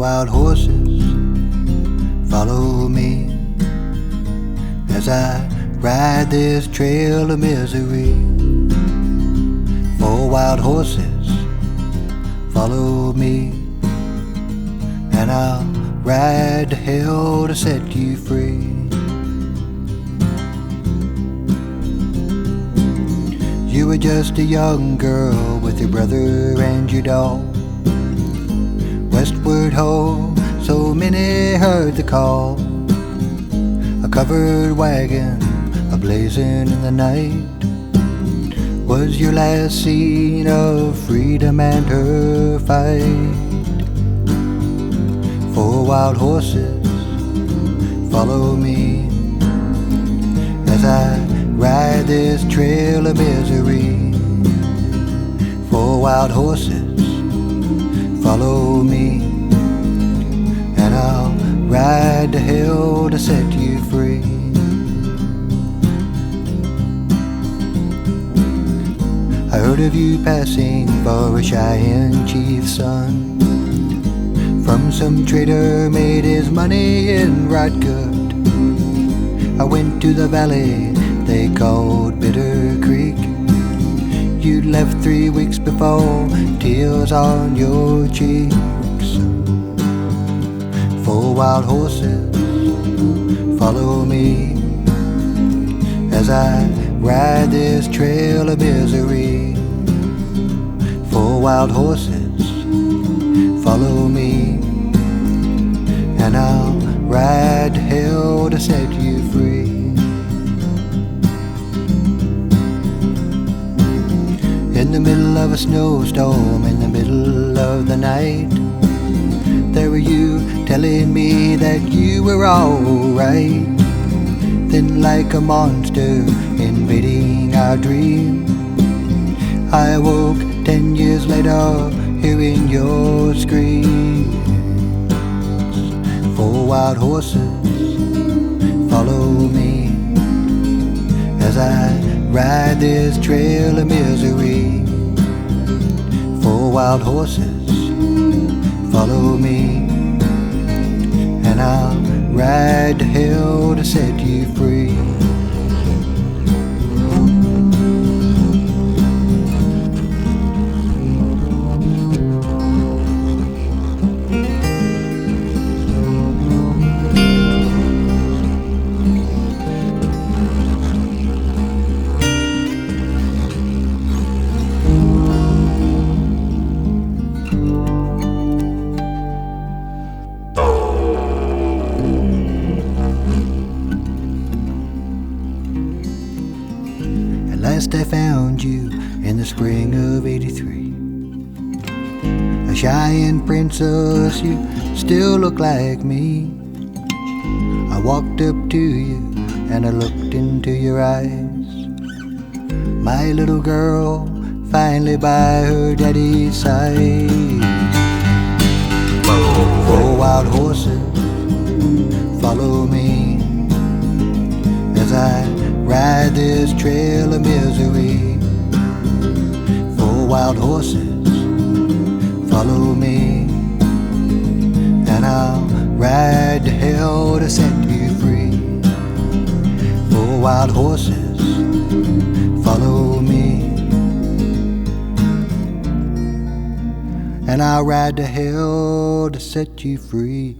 wild horses, follow me as I ride this trail of misery. 4 wild horses, follow me, and I'll ride to hell to set you free. You were just a young girl with your brother and your doll. Westward ho, so many heard the call. A covered wagon, a-blazing in the night, was your last scene of freedom and her fight. 4 wild horses, follow me as I ride this trail of misery. 4 wild horses, follow me, and I'll ride to hell to set you free. I heard of you passing for a Cheyenne chief's son. From some trader made his money in right good. I went to the valley they called Bitter Creek. You'd left 3 weeks before, tears on your cheeks. 4 wild horses, follow me as I ride this trail of misery. 4 wild horses, follow me, and I'll ride to hell to set you free. In the middle of a snowstorm, in the middle of the night, there were you telling me that you were alright. Then like a monster invading our dream, I woke 10 years later hearing your screams. 4 wild horses, follow me as I ride this trail of misery. 4 wild horses, follow me, and I'll ride to hell to set you free. I found you in the spring of '83. A Cheyenne princess, you still look like me. I walked up to you and I looked into your eyes. My little girl, finally by her daddy's side. 4 wild horses, follow me as I ride this trail of misery. 4 wild horses, follow me, and I'll ride to hell to set you free. 4 wild horses, follow me, and I'll ride to hell to set you free.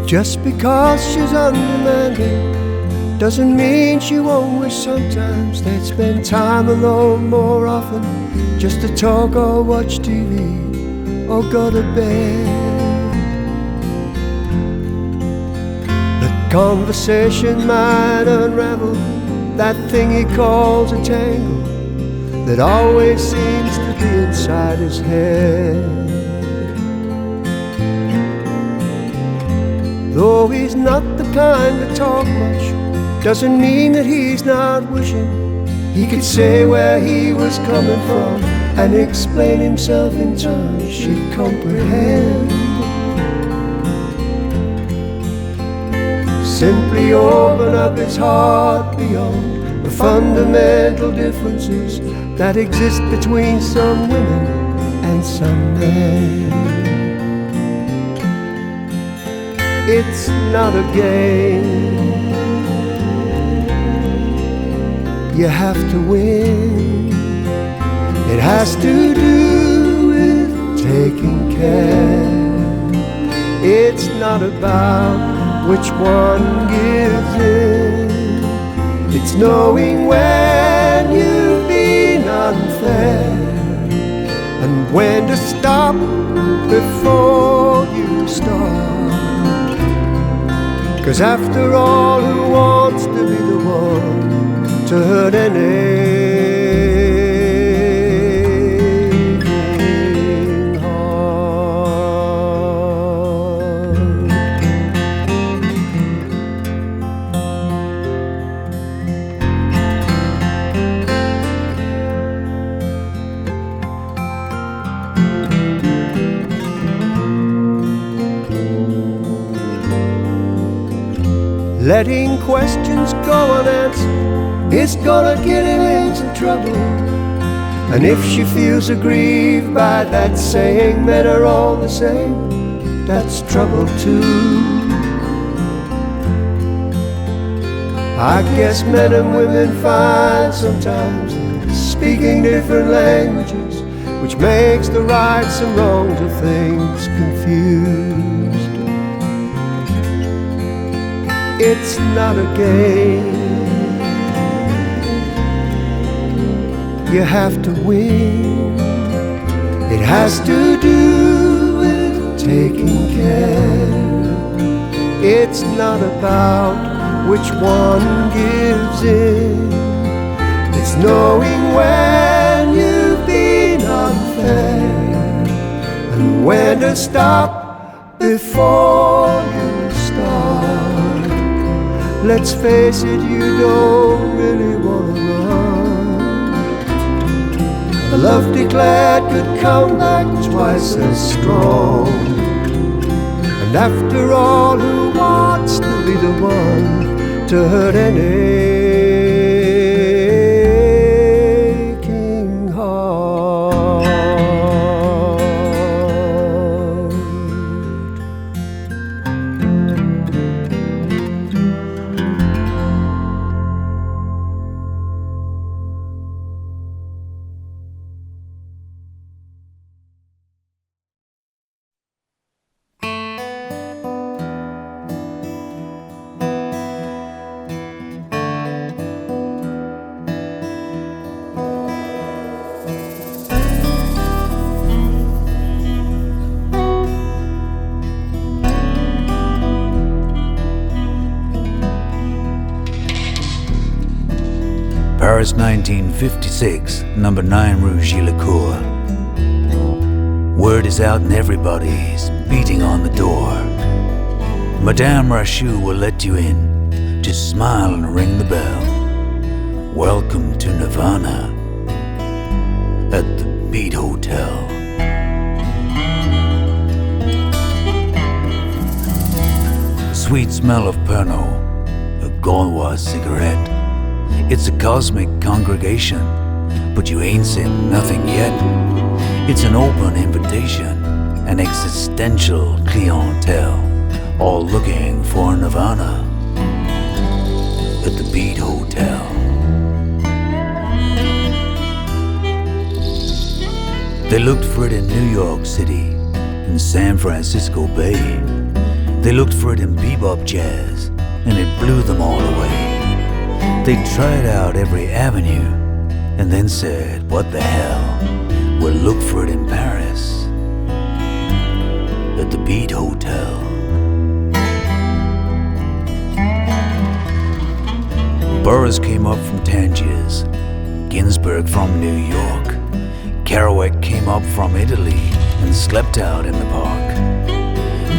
Just because she's undemanding doesn't mean she won't wish sometimes they'd spend time alone more often, just to talk or watch TV or go to bed. The conversation might unravel that thing he calls a tangle that always seems to be inside his head. Though he's not the kind to talk much, doesn't mean that he's not wishing he could say where he was coming from and explain himself in terms she'd comprehend. Simply open up his heart beyond the fundamental differences that exist between some women and some men. It's not a game. You have to win. It has to do with taking care. It's not about which one gives in. It's knowing when you've been unfair and when to stop before you start. 'Cause after all, who wants to be the one to hurt an aching heart? Letting questions go unanswered is gonna get him into trouble. And if she feels aggrieved by that saying, men are all the same, that's trouble too. I guess men and women find sometimes speaking different languages, which makes the rights and wrongs of things confused. It's not a game. You have to win. It has to do with taking care. It's not about which one gives in. It's knowing when you've been unfair and when to stop before you start. Let's face it, you don't really wanna run. A love declared could come back twice as strong. And after all, who wants to be the one to hurt an aching heart? Paris 1956, number 9 Rue Gillicourt. Word is out and everybody's beating on the door. Madame Rachou will let you in. Just smile and ring the bell. Welcome to Nirvana at the Beat Hotel. Sweet smell of Pernod, a Gaulois cigarette. It's a cosmic congregation, but you ain't seen nothing yet. It's an open invitation, an existential clientele, all looking for Nirvana at the Beat Hotel. They looked for it in New York City, in San Francisco Bay. They looked for it in bebop jazz, and it blew them all away. They tried out every avenue and then said, what the hell, we'll look for it in Paris at the Beat Hotel. Burroughs came up from Tangiers, Ginsberg from New York, Kerouac came up from Italy and slept out in the park.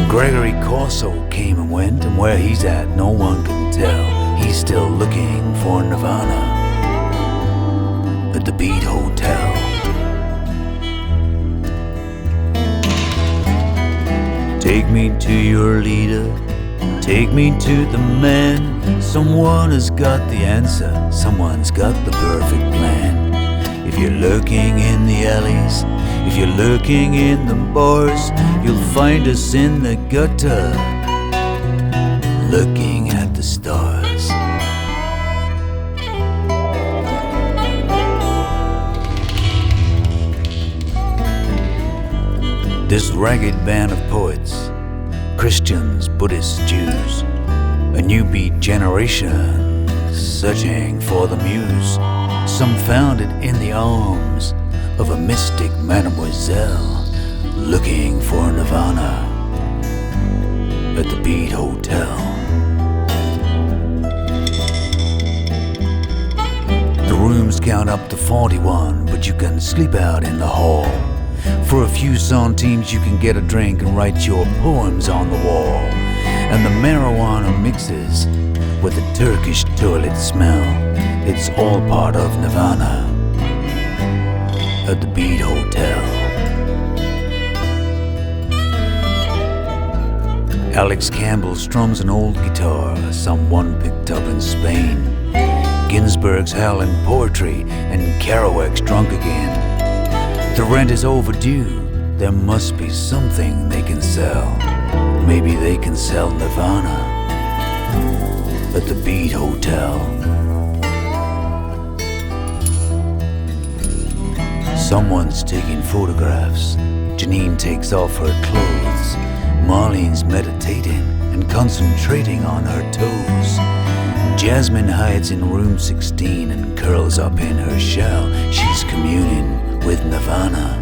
Gregory Corso came and went, and where he's at no one can tell. He's still looking for Nirvana at the Beat Hotel. Take me to your leader, take me to the man. Someone has got the answer, someone's got the perfect plan. If you're lurking in the alleys, if you're lurking in the bars, you'll find us in the gutter, looking at the stars. This ragged band of poets, Christians, Buddhists, Jews, a new beat generation searching for the muse. Some found it in the arms of a mystic mademoiselle, looking for Nirvana at the Beat Hotel. The rooms count up to 41, but you can sleep out in the hall. For a few centimes you can get a drink and write your poems on the wall. And the marijuana mixes with the Turkish toilet smell. It's all part of Nirvana at the Beat Hotel. Alex Campbell strums an old guitar someone picked up in Spain. Ginsberg's howling poetry and Kerouac's drunk again. The rent is overdue, there must be something they can sell. Maybe they can sell Nirvana at the Beat Hotel. Someone's taking photographs. Janine takes off her clothes. Marlene's meditating and concentrating on her toes. Jasmine hides in room 16 and curls up in her shell. She's communing with Nirvana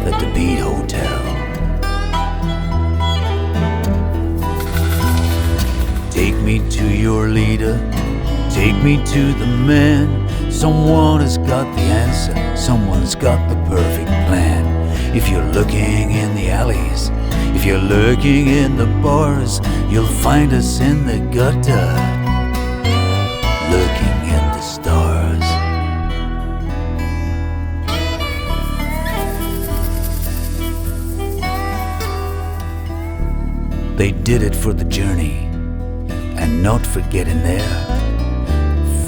at the Beat Hotel. Take me to your leader, take me to the man. Someone has got the answer, someone's got the perfect plan. If you're looking in the alleys, if you're lurking in the bars, you'll find us in the gutter, looking at the stars. They did it for the journey, and not for getting there.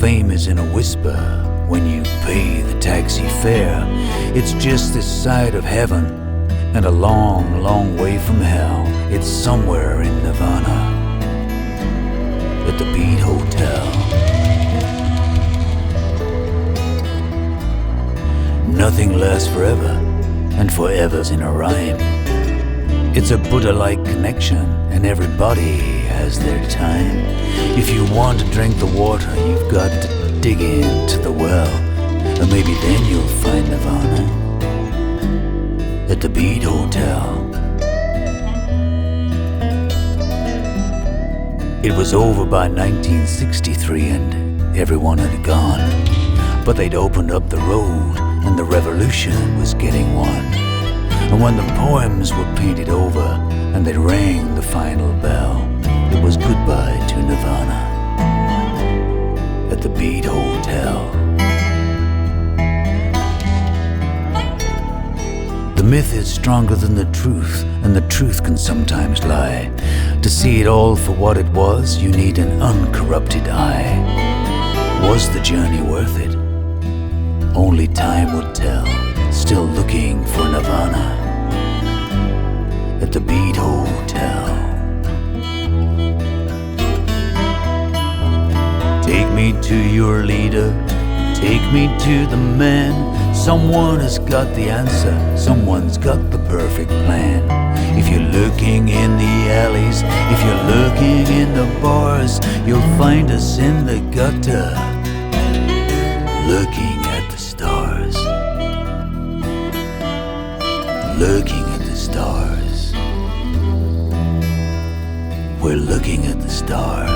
Fame is in a whisper when you pay the taxi fare. It's just this side of heaven and a long, long way from hell. It's somewhere in Nirvana at the Beat Hotel. Nothing lasts forever, and forever's in a rhyme. It's a Buddha-like connection, and everybody has their time. If you want to drink the water, you've got to dig into the well, and maybe then you'll find Nirvana at the Beat Hotel. It was over by 1963 and everyone had gone, but they'd opened up the road and the revolution was getting won. And when the poems were painted over and they rang the final bell, it was goodbye to Nirvana at the Beat Hotel. The myth is stronger than the truth, and the truth can sometimes lie. To see it all for what it was, you need an uncorrupted eye. Was the journey worth it? Only time would tell. Still looking for Nirvana at the Beat Hotel. Take me to your leader, take me to the man. Someone has got the answer, someone's got the perfect plan. If you're looking in the alleys, if you're looking in the bars, you'll find us in the gutter, looking at the stars, looking at the stars. We're looking at the stars.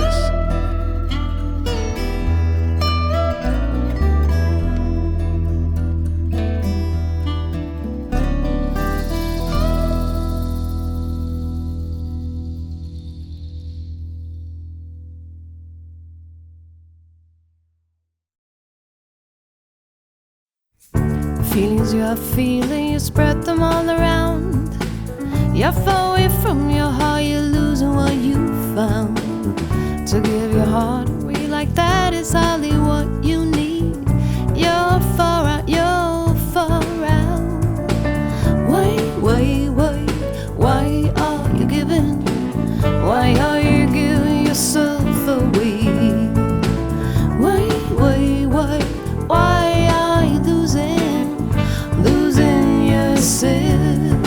Feelings you are feeling, you spread them all around. You're far away from your heart, you're losing what you found. To give your heart away like that is hardly what you need. You're far out, you're far out. Wait, why are you giving? Why are you giving yourself away? Why are you losing yourself?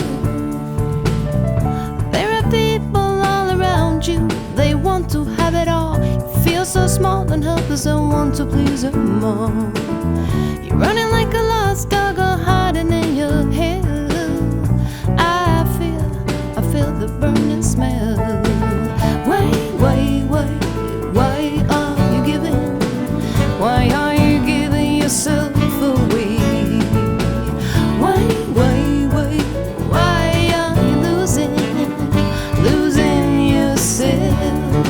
There are people all around you, they want to have it all. You feel so small and helpless and want to please them all. You're running like a lost dog or hiding in your head. I feel the burning smell. Wait, why are you giving? Why are you giving yourself away? Wait, why are you losing yourself?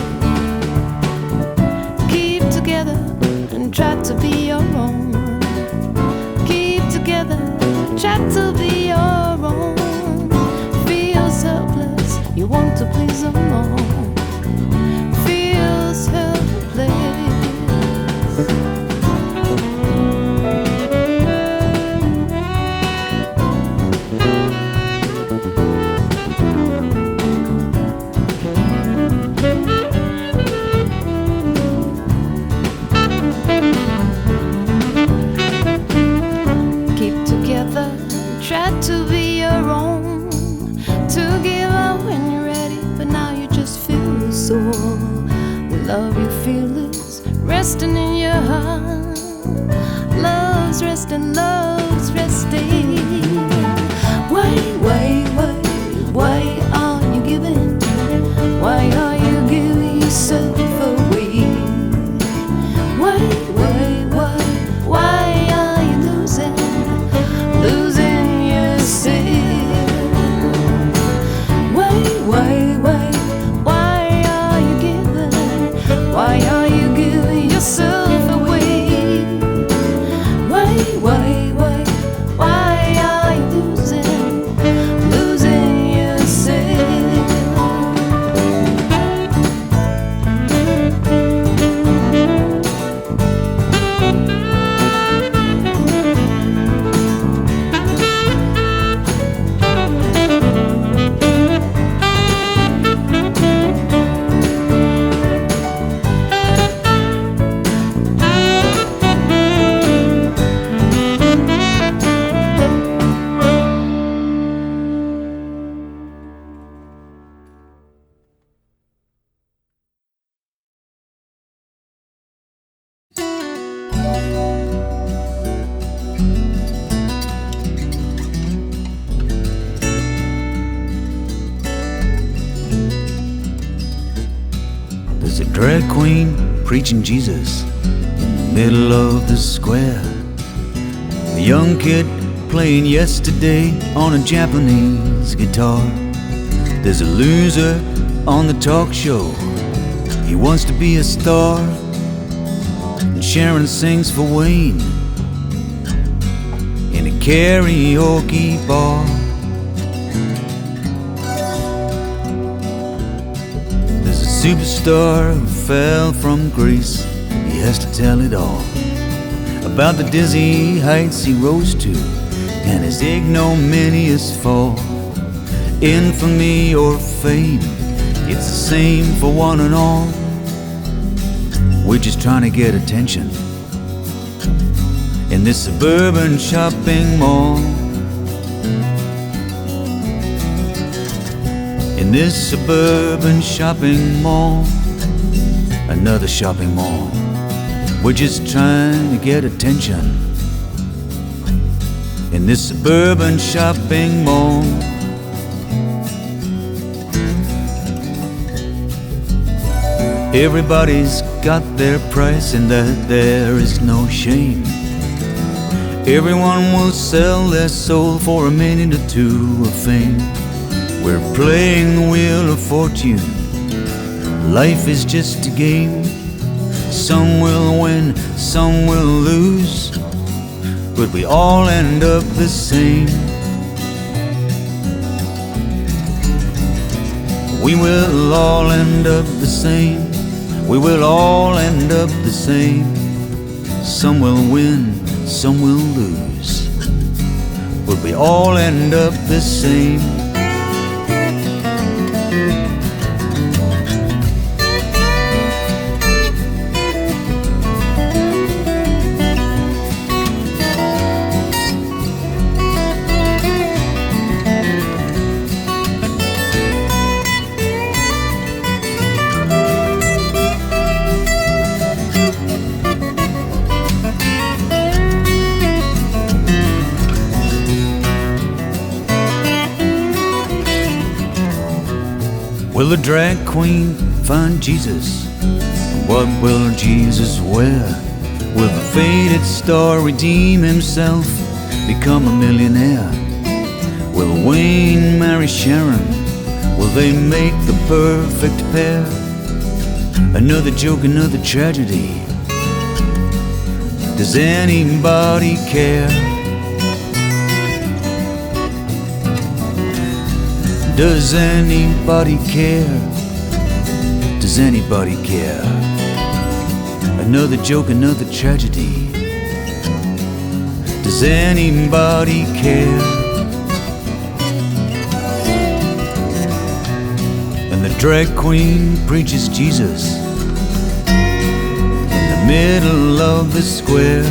Keep together and try to be your own. Keep together, try to be your own. Feels helpless, you want to please them all. Feels helpless. Try to be your own, to give up when you're ready, but now you just feel sore. The love you feel is resting in your heart. Love's resting. Why are you giving? Why are you giving yourself away? Why are you losing yourself? Why are you giving? Why are you giving yourself away? Why are you losing yourself? There's a drag queen preaching Jesus in the middle of the square. A young kid playing Yesterday on a Japanese guitar. There's a loser on the talk show, he wants to be a star. And Sharon sings for Wayne in a karaoke bar. There's a superstar who fell from grace, he has to tell it all about the dizzy heights he rose to and his ignominious fall. Infamy or fame, it's the same for one and all. We're just trying to get attention, and in this suburban shopping mall. In this suburban shopping mall, another shopping mall. We're just trying to get attention in this suburban shopping mall. Everybody's got their price and that there is no shame. Everyone will sell their soul for a minute or two of fame. We're playing the wheel of fortune. Life is just a game. Some will win, some will lose, but we all end up the same. We will all end up the same. We will all end up the same. Some will win, some will lose, but we all end up the same. Will a drag queen find Jesus? What will Jesus wear? Will the faded star redeem himself, become a millionaire? Will Wayne marry Sharon? Will they make the perfect pair? Another joke, another tragedy. Does anybody care? Does anybody care? Does anybody care? Another joke, another tragedy. Does anybody care? And the drag queen preaches Jesus in the middle of the square.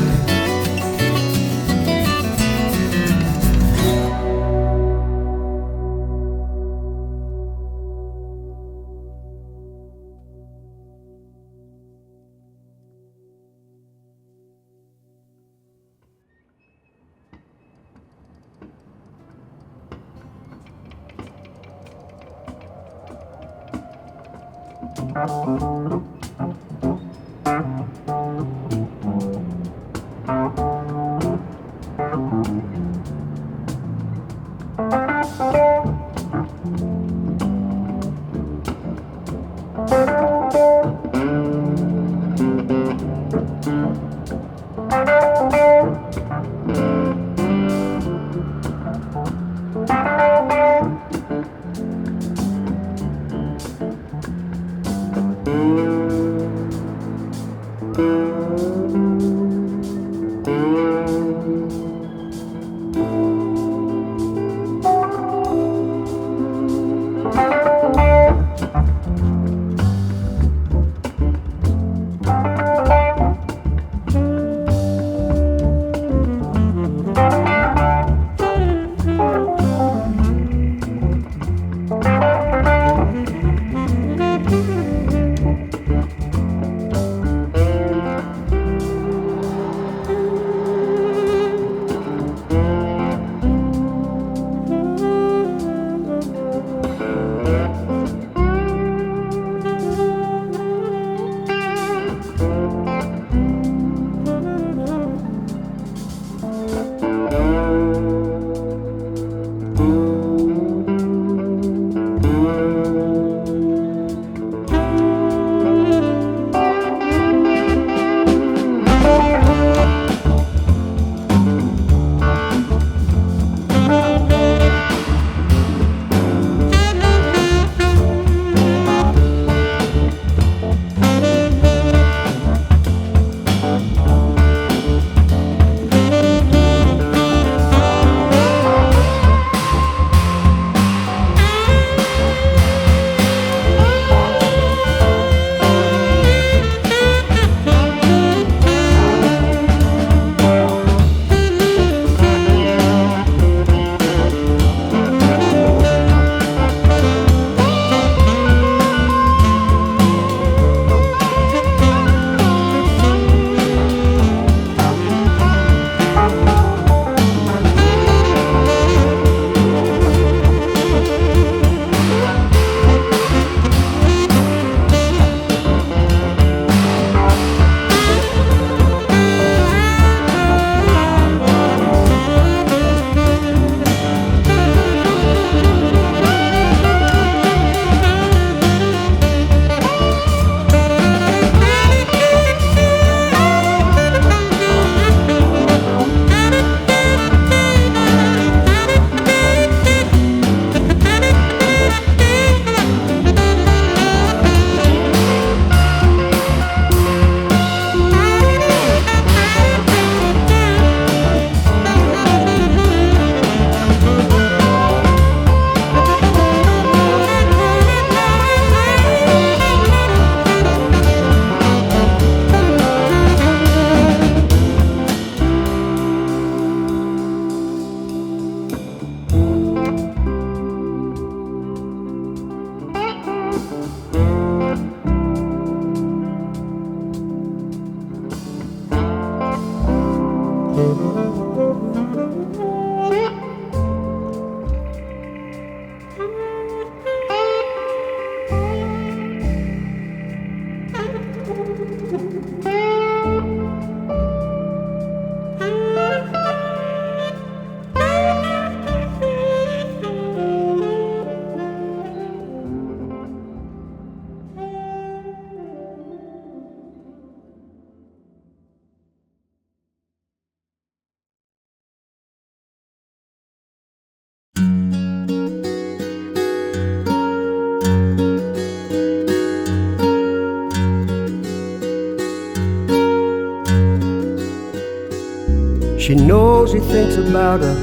She knows he thinks about her,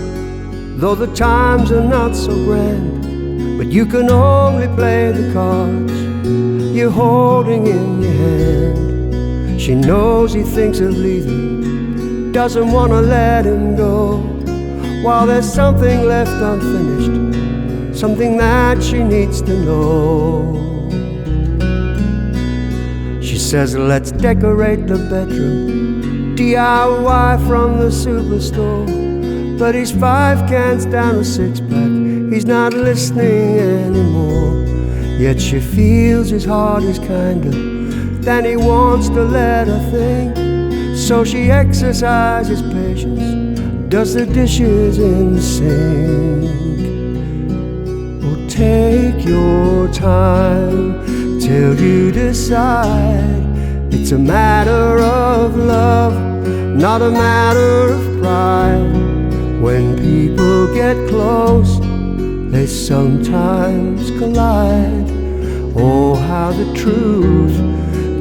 though the times are not so grand. But you can only play the cards you're holding in your hand. She knows he thinks of leaving, doesn't want to let him go, while there's something left unfinished, something that she needs to know. She says, let's decorate the bedroom, DIY from the superstore. But he's 5 cans down a 6-pack, he's not listening anymore. Yet she feels his heart is kinder than he wants to let her think. So she exercises patience, does the dishes in the sink. Oh, take your time till you decide. It's a matter of love, not a matter of pride. When people get close, they sometimes collide. Oh, how the truth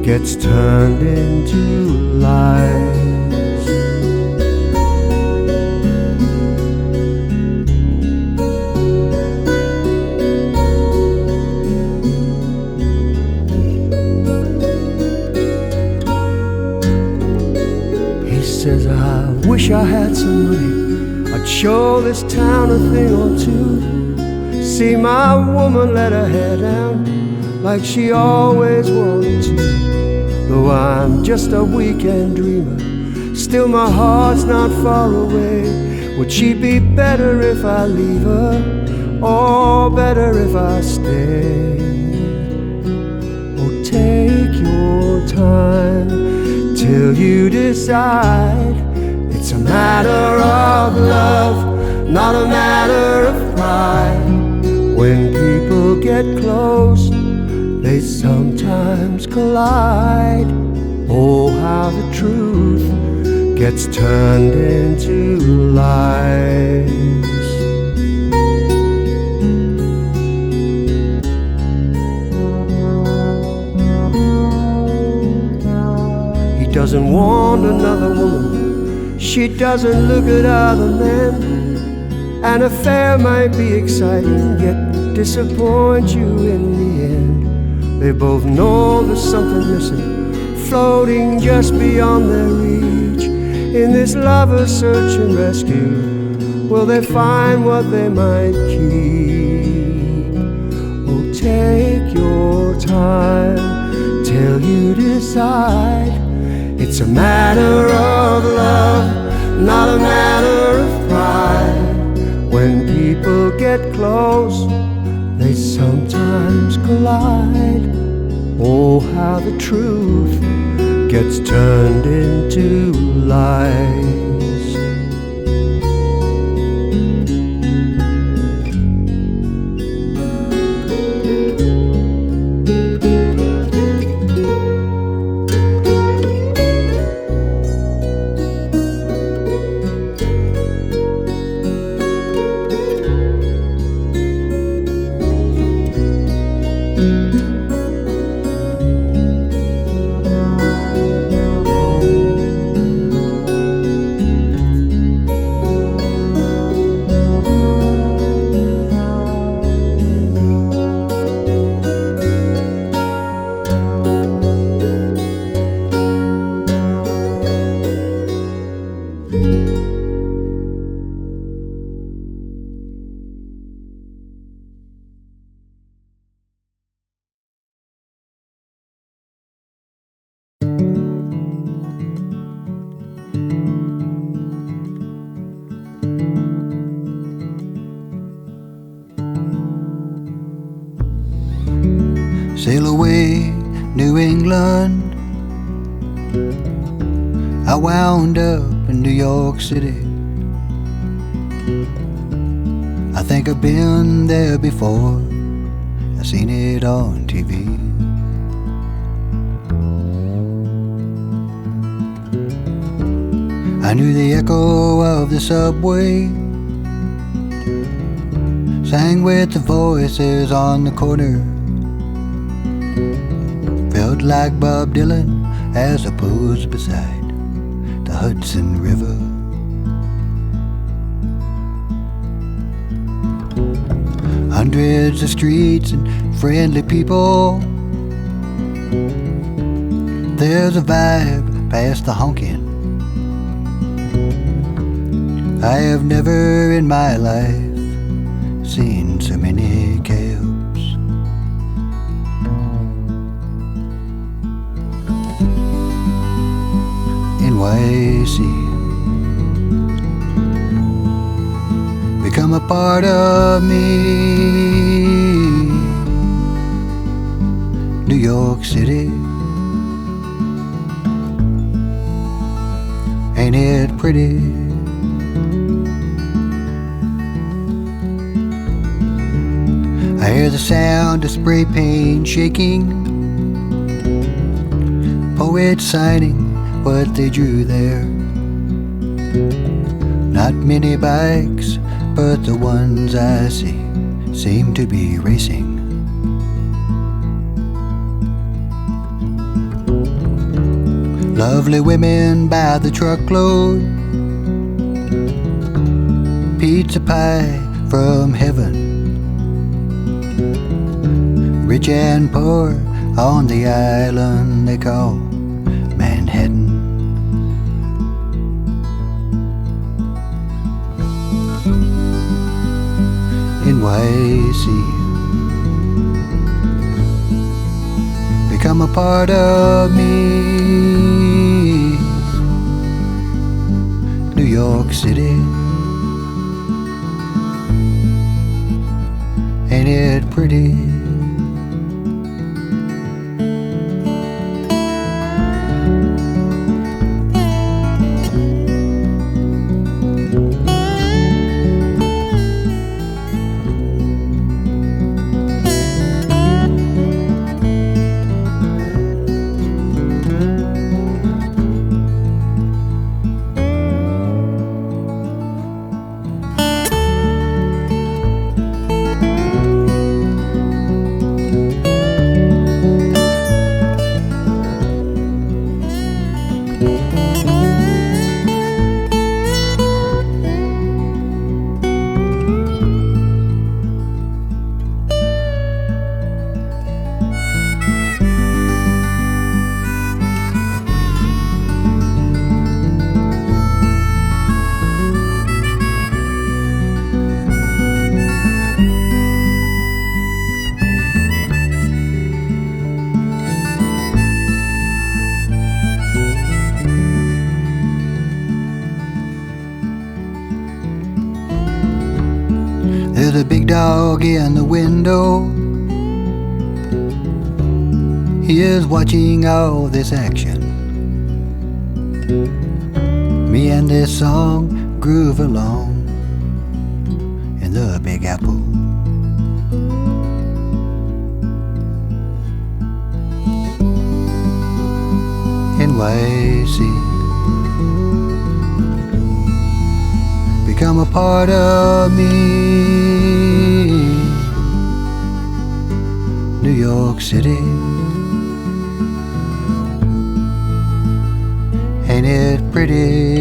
gets turned into lies. He says, I wish I had some money, I'd show this town a thing or two. See my woman let her hair down like she always wanted to. Though I'm just a weekend dreamer, still my heart's not far away. Would she be better if I leave her, or better if I stay? Oh, take your time till you decide. It's a matter of love, not a matter of pride. When people get close, they sometimes collide. Oh, how the truth gets turned into lies. He doesn't want another woman, she doesn't look at other men. An affair might be exciting, yet disappoint you in the end. They both know there's something missing, floating just beyond their reach. In this lover's search and rescue, will they find what they might keep? Oh, take your time till you decide. It's a matter of love, not a matter of pride. When people get close, they sometimes collide. Oh, how the truth gets turned into lies. Sail away, New England. I wound up in New York City. I think I've been there before, I've seen it on TV. I knew the echo of the subway, sang with the voices on the corner. Felt like Bob Dylan as I posed beside the Hudson River. hundreds of streets and friendly people. There's a vibe past the honking I have never in my life seen so many cabs. NYC, become a part of me. New York City, ain't it pretty? I hear the sound of spray paint shaking, poets signing what they drew there. Not many bikes, but the ones I see seem to be racing. Lovely women by the truckload, pizza pie from heaven. Rich and poor on the island they call Manhattan. NYC, become a part of me. New York City, ain't it pretty? There's a big dog in the window. He is watching all this action. Me and this song groove along in the Big Apple. NYC, become a part of me. New York City, ain't it pretty?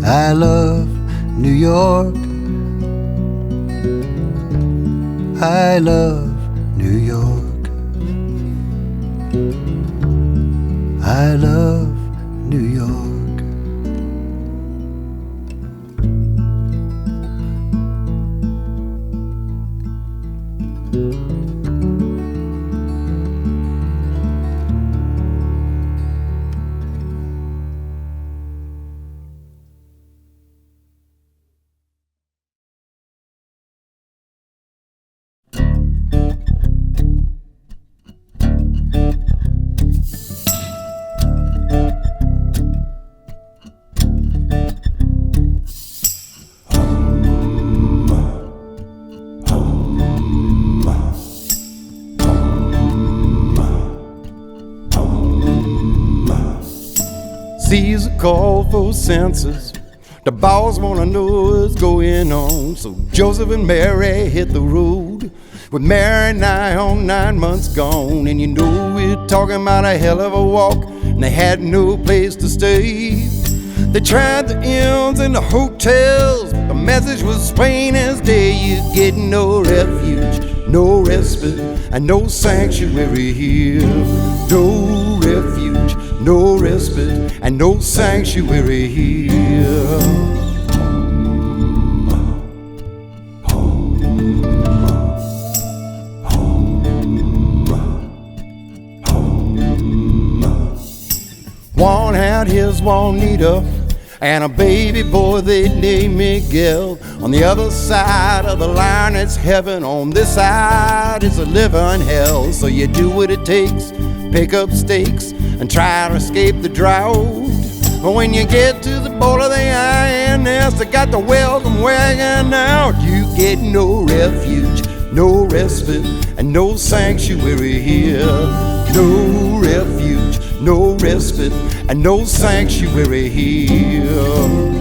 I love New York, I love New York, I love New York. Sees a call for census. The boss wanna know what's going on. So Joseph and Mary hit the road. with Mary nigh on 9 months gone. And you know we're talking about a hell of a walk, and they had no place to stay. They tried the inns and the hotels, but the message was plain as day. You get no refuge, no respite, and no sanctuary here. No refuge, no respite, and no sanctuary here. One had his Juanita and a baby boy they named Miguel. On the other side of the line it's heaven, on this side it's a living hell. So you do what it takes, pick up stakes and try to escape the drought. But when you get to the border of the INS, they got the welcome wagon out. You get no refuge, no respite, and no sanctuary here. No refuge, no respite, and no sanctuary here.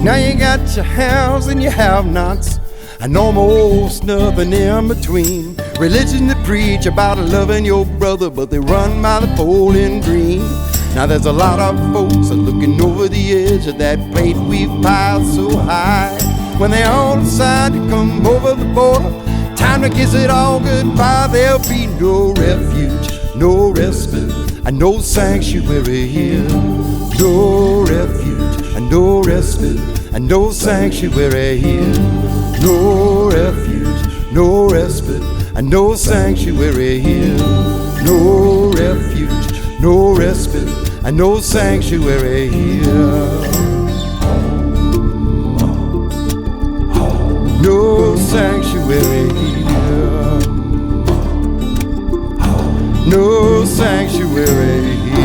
Now you got your haves and your have-nots, and almost nothing in between. Religion that preach about loving your brother, but they run by the Bowling Green. Now there's a lot of folks looking over the edge of that plate we've piled so high. When they all decide to come over the border, time to kiss it all goodbye. There'll be no refuge, no respite, and no sanctuary here. No refuge and no respite, and no sanctuary here. No refuge, no respite, and no sanctuary here. No refuge, no respite, and no sanctuary here. No sanctuary here. No sanctuary here.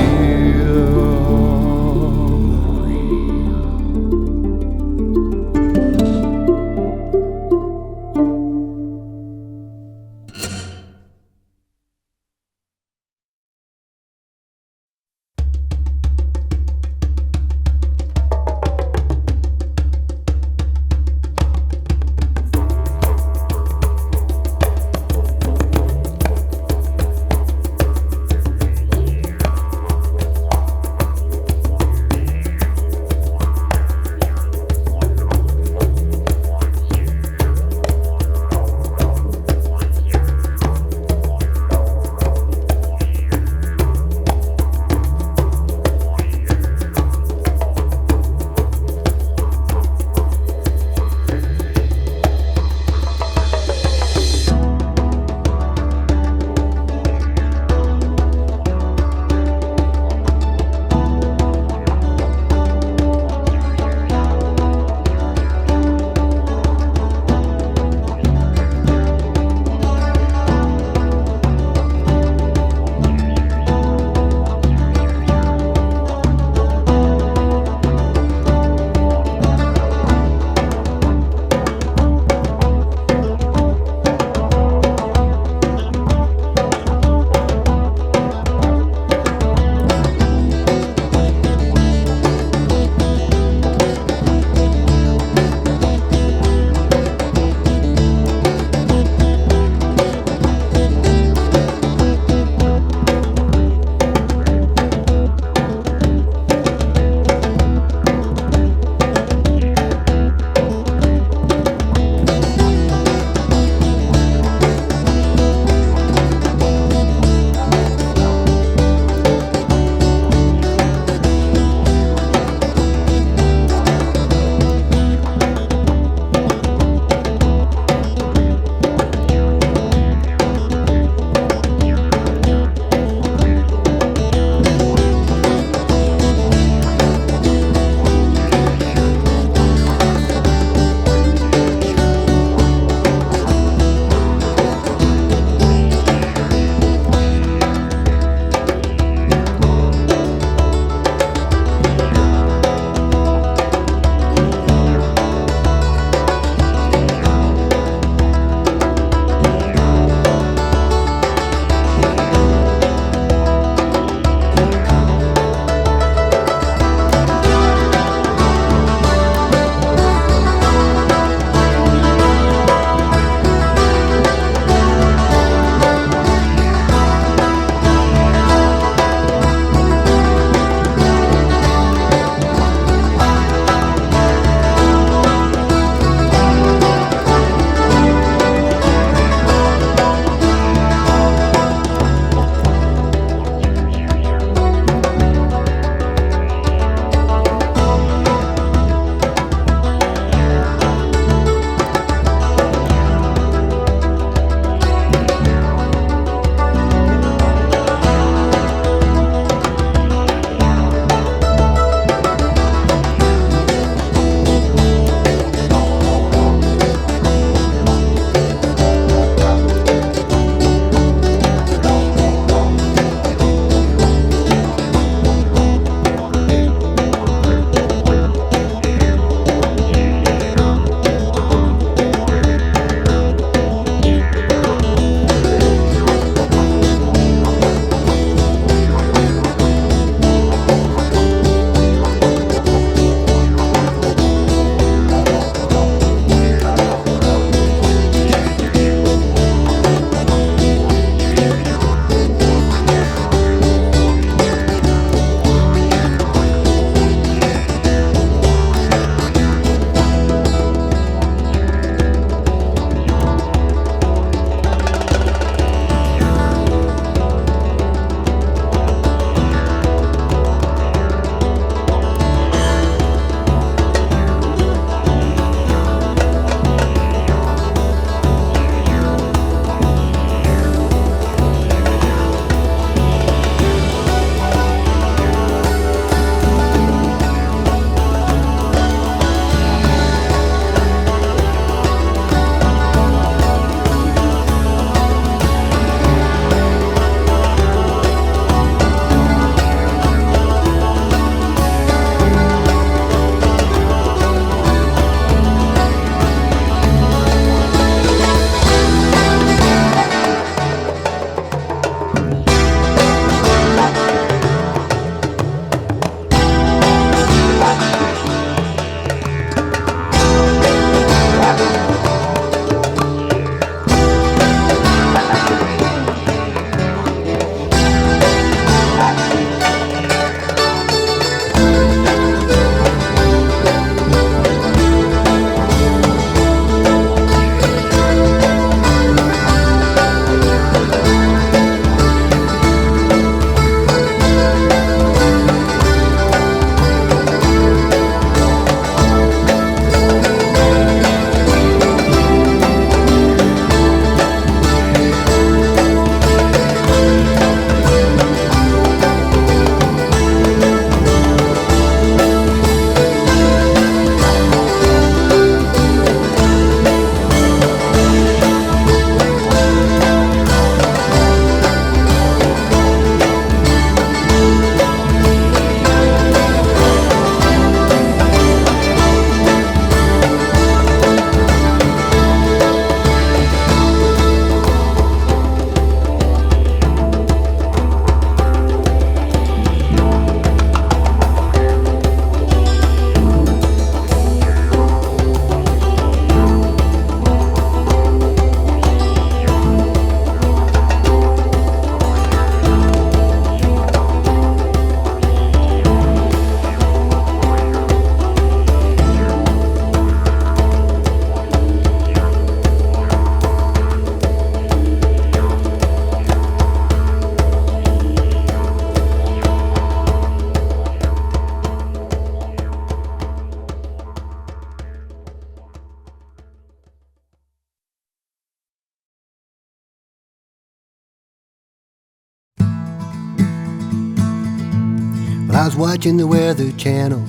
I was watching the Weather Channel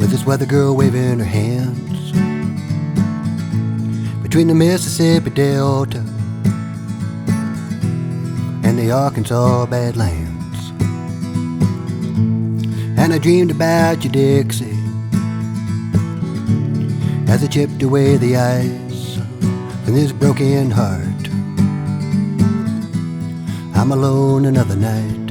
with this weather girl waving her hands between the Mississippi Delta and the Arkansas Badlands. And I dreamed about you, Dixie, as I chipped away the ice from this broken heart. I'm alone another night.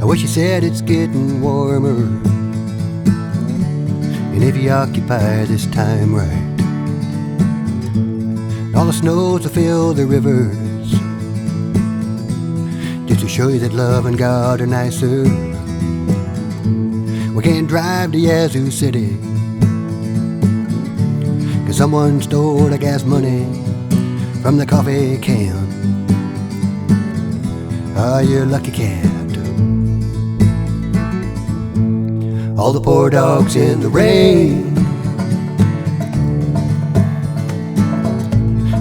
I wish you said it's getting warmer, and if you occupy this time right, all the snows will fill the rivers, just to show you that love and God are nicer. We can't drive to Yazoo City, 'cause someone stole the gas money from the coffee can. Oh, you lucky cat. All the poor dogs in the rain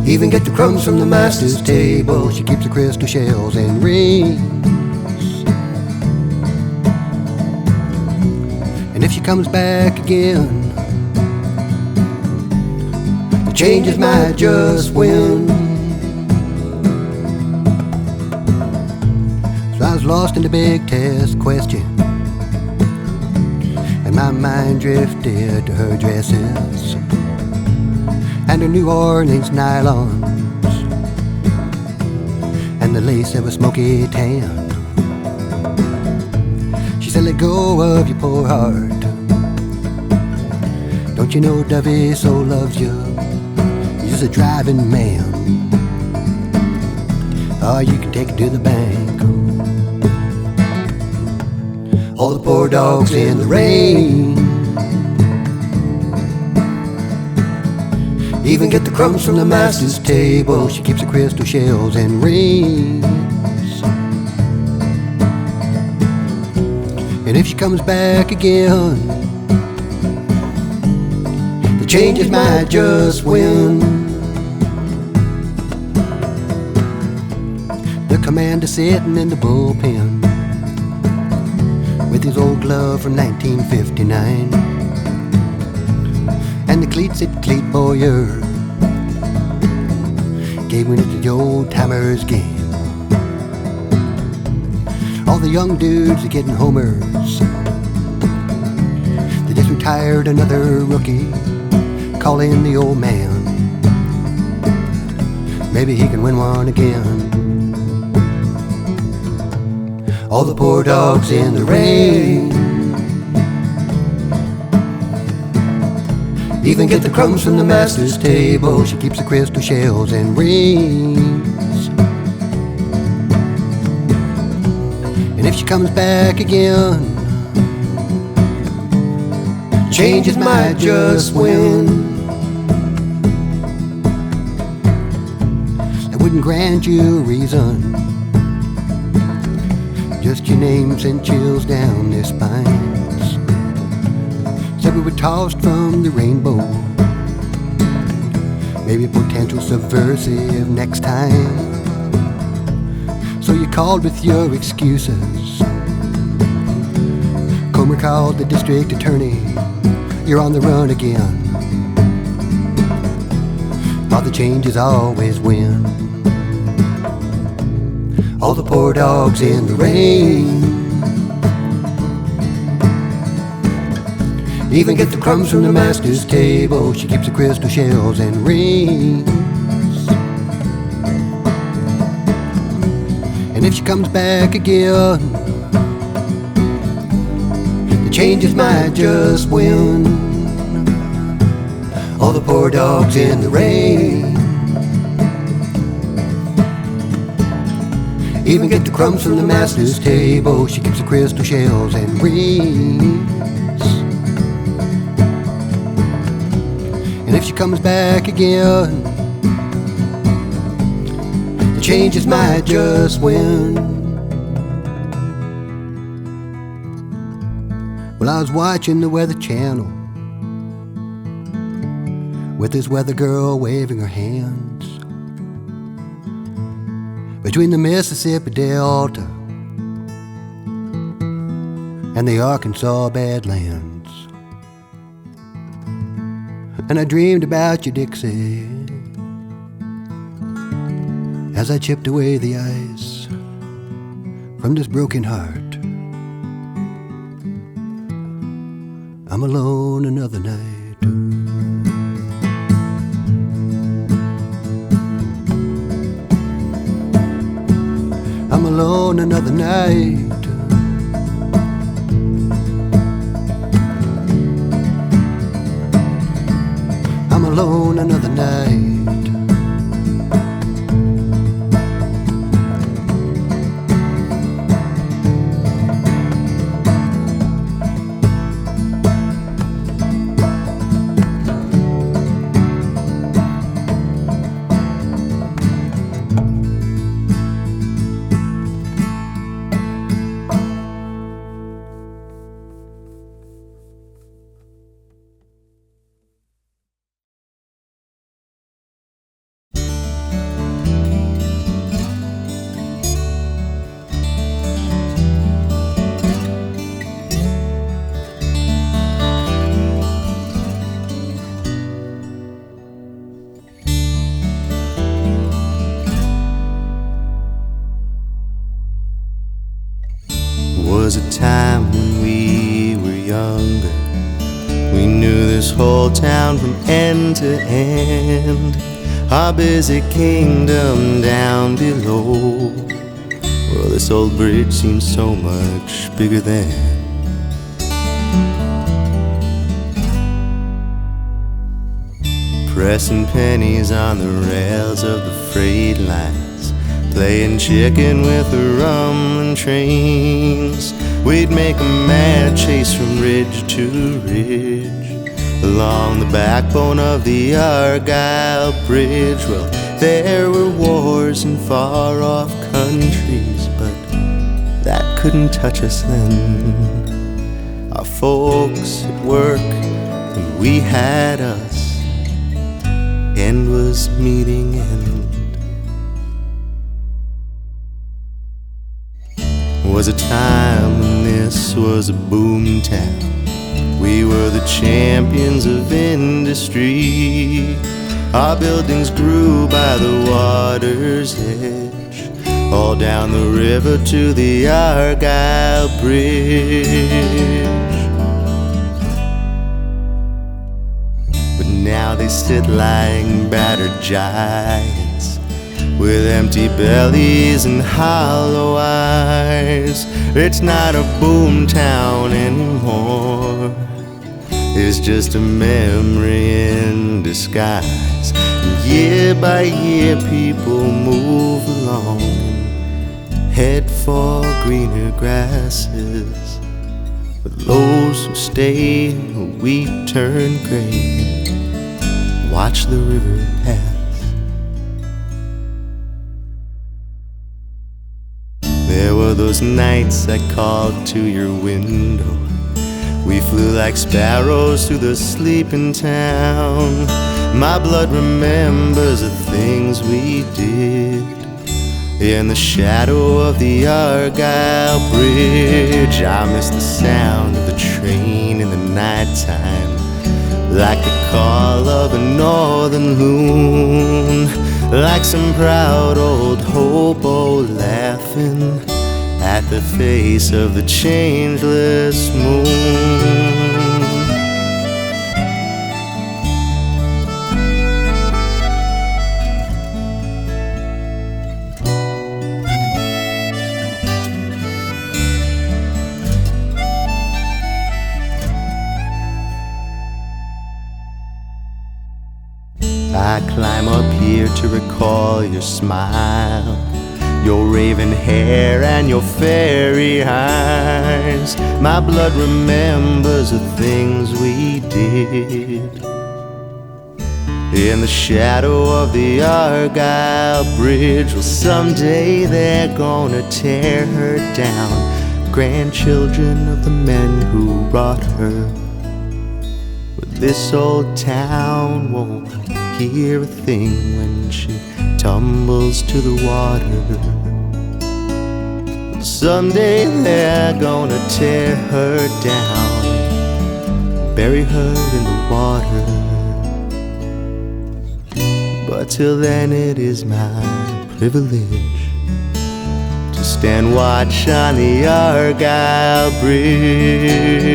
even get the crumbs from the master's table. She keeps the crystal shells and rings, and if she comes back again, the changes might just win. So I was lost in the big test question, and my mind drifted to her dresses and her New Orleans nylons and the lace of a smoky tan. She said, let go of your poor heart. Don't you know Dovey so loves you? He's just a driving man. Oh, you can take it to the bank. All the poor dogs in the rain even get the crumbs from the master's table. She keeps the crystal shells and rings, and if she comes back again, the changes might just win. The commander sitting in the bullpen with his old glove from 1959 and the cleats at Cleat Boyer gave me to the old timers game. All the young dudes are getting homers. They just retired another rookie, calling the old man. Maybe he can win one again. All the poor dogs in the rain even get the crumbs from the master's table. She keeps the crystal shells and rings, and if she comes back again, changes might just win. I wouldn't grant you a reason, just your name sent chills down their spines. Said we were tossed from the rainbow, maybe a potential subversive next time. So you called with your excuses. Comer called the district attorney. You're on the run again. All the changes always win. All the poor dogs in the rain even get the crumbs from the master's table. She keeps the crystal shells and rings, and if she comes back again, the changes might just win. All the poor dogs in the rain even get the crumbs from the master's table. She keeps the crystal shells and rings, and if she comes back again, the changes might just win. Well, I was watching the Weather Channel with his weather girl waving her hands between the Mississippi Delta and the Arkansas Badlands. And I dreamed about you, Dixie, as I chipped away the ice from this broken heart. I'm alone another night. I'm alone another night. I'm alone another night. Was a time when we were younger. We knew this whole town from end to end. Our busy kingdom down below. Well, this old bridge seems so much bigger than. Pressing pennies on the rails of the freight lines, playing chicken with the rumbling trains. We'd make a mad chase from ridge to ridge along the backbone of the Argyle Bridge. Well, there were wars in far-off countries, but that couldn't touch us then. Our folks at work and we had us. End was meeting end. Was a time when this was a boom town. We were the champions of industry. Our buildings grew by the water's edge, all down the river to the Argyle Bridge. But now they sit lying battered giants, with empty bellies and hollow eyes. It's not a boom town anymore. It's just a memory in disguise. And year by year people move along and head for greener grasses. But those who stay, we turn gray, watch the river pass. There were those nights I called to your window. We flew like sparrows through the sleeping town. My blood remembers the things we did in the shadow of the Argyle Bridge. I miss the sound of the train in the nighttime, like the call of a northern loon, like some proud old hobo laughing at the face of the changeless moon. I climb up here to recall your smile, your raven hair and your fairy eyes. My blood remembers the things we did in the shadow of the Argyle Bridge. Well, someday they're gonna tear her down, grandchildren of the men who brought her. But this old town won't hear a thing when she tumbles to the water. Someday they're gonna tear her down, bury her in the water. But till then it is my privilege to stand watch on the Argyle Bridge.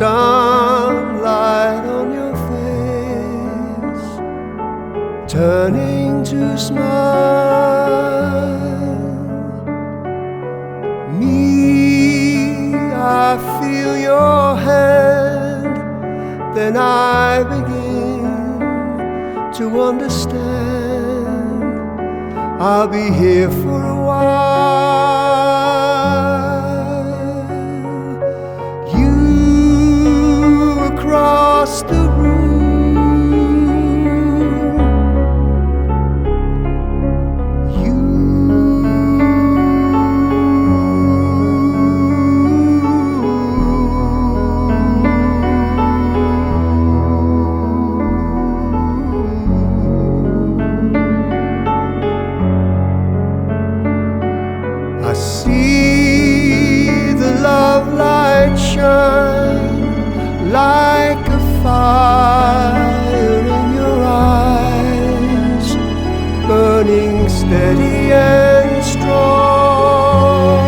Sunlight on your face, turning to smile. Me, I feel your hand, then I begin to understand. I'll be here for a while. You across the room, you I see the love light shine like a fire in your eyes, burning steady and strong.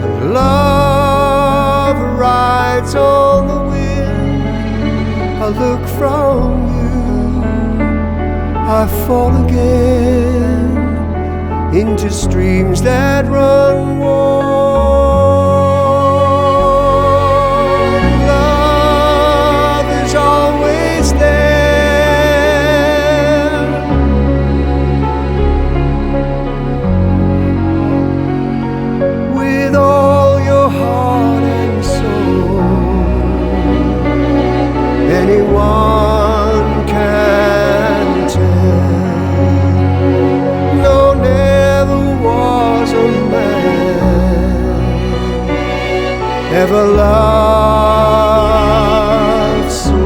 And love rides on the wind. I look from you, I fall again into streams that run warm. Love is always there. With all your heart and soul, anyone can tell. No, never was a man ever loved so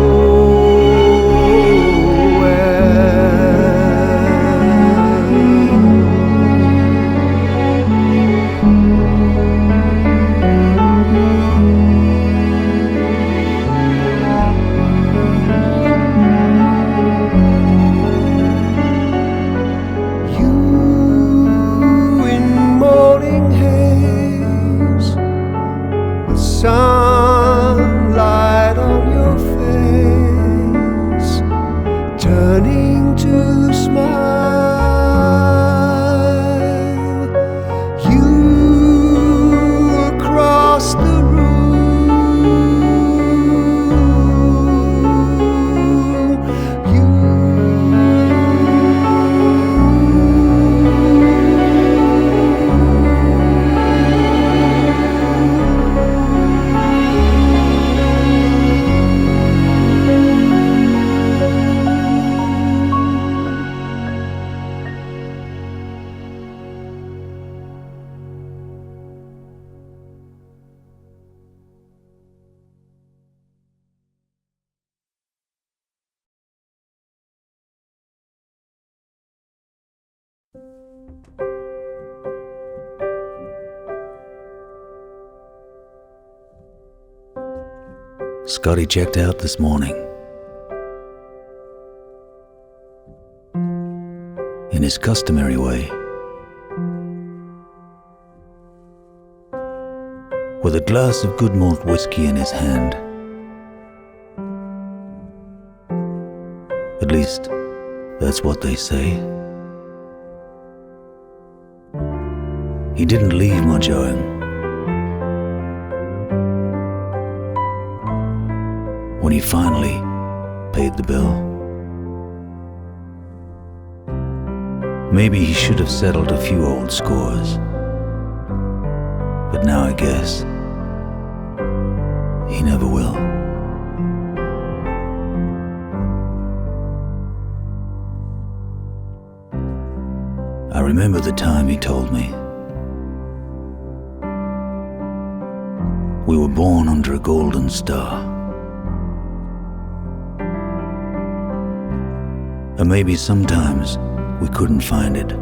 sunlight on your face, turning to smile. You across the room, you Scotty checked out this morning. In his customary way. With a glass of good malt whiskey in his hand. At least, that's what they say. He didn't leave much owing. he finally paid the bill. Maybe he should have settled a few old scores, but now I guess he never will. I remember the time he told me. We were born under a golden star. And maybe sometimes we couldn't find it.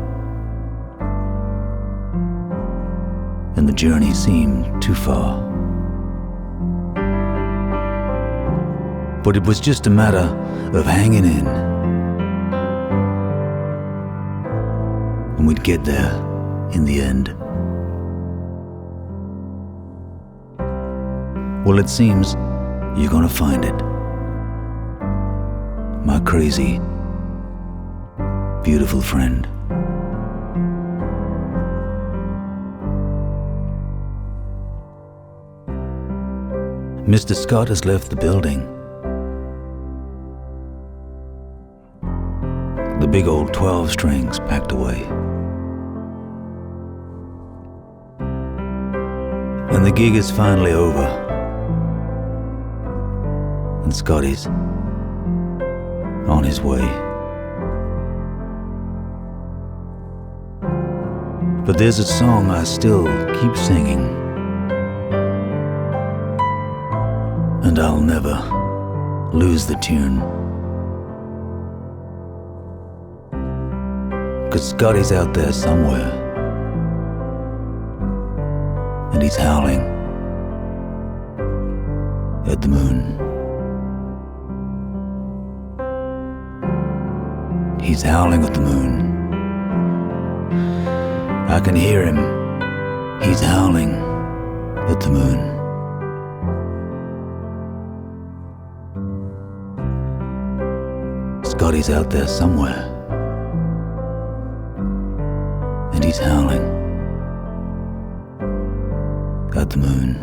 And the journey seemed too far. But it was just a matter of hanging in. And we'd get there in the end. Well, it seems you're gonna find it. My crazy, beautiful friend. Mr. Scott has left the building. The big old 12 strings packed away. And the gig is finally over. And Scotty's on his way. But there's a song I still keep singing, and I'll never lose the tune. 'Cause Scotty's out there somewhere, and he's howling at the moon. He's howling at the moon. I can hear him. He's howling at the moon. Scotty's out there somewhere, and he's howling at the moon.